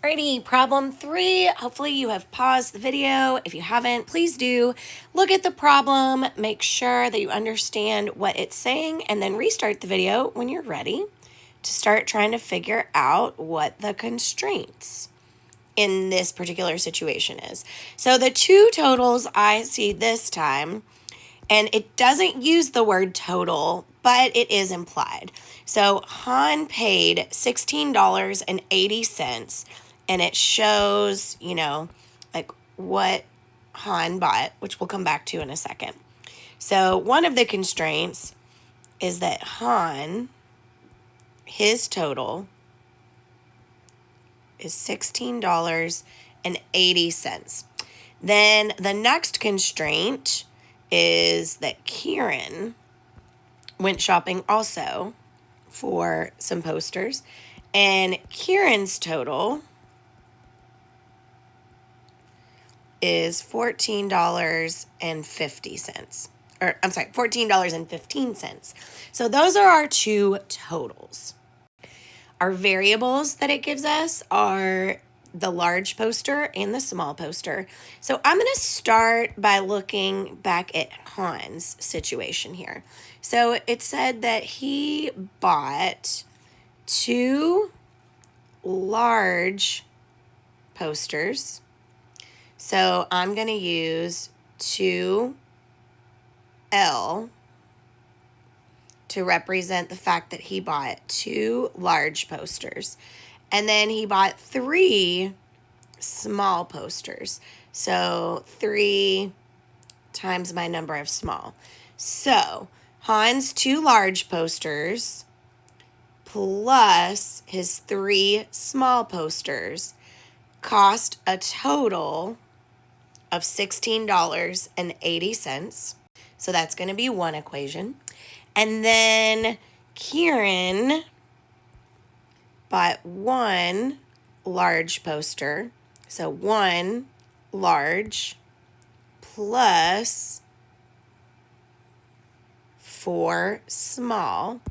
Alrighty, problem 3. Hopefully you have paused the video. If you haven't, please do look at the problem, make sure that you understand what it's saying, and then restart the video when you're ready to start trying to figure out what the constraints in this particular situation is. So the two totals I see this time, and it doesn't use the word total, but it is implied. So Han paid $16.80, and it shows, like what Han bought, which we'll come back to in a second. So one of the constraints is that Han, his total is $16.80. Then the next constraint is that Kieran went shopping also for some posters, and Kieran's total is $14.50. Or I'm sorry, $14.15. So those are our two totals. Our variables that it gives us are the large poster and the small poster. So I'm going to start by looking back at Han's situation here. So it said that he bought two large posters. So I'm going to use 2L to represent the fact that he bought two large posters. And then he bought 3 small posters. So 3 times my number of small. So Han's 2 large posters plus his 3 small posters cost a total of $16.80. So that's going to be one equation. And then Kieran bought 1 large poster. So 1 large plus 4 small.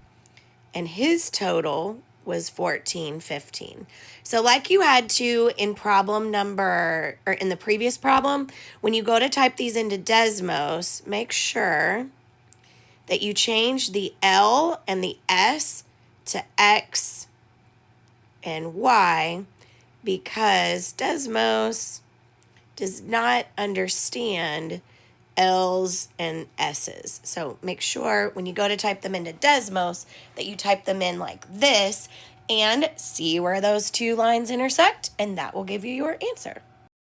And his total was $14.15. So like you had to in in the previous problem, when you go to type these into Desmos, make sure that you change the L and the S to X and Y, because Desmos does not understand L's and S's. So make sure when you go to type them into Desmos that you type them in like this and see where those two lines intersect, and that will give you your answer.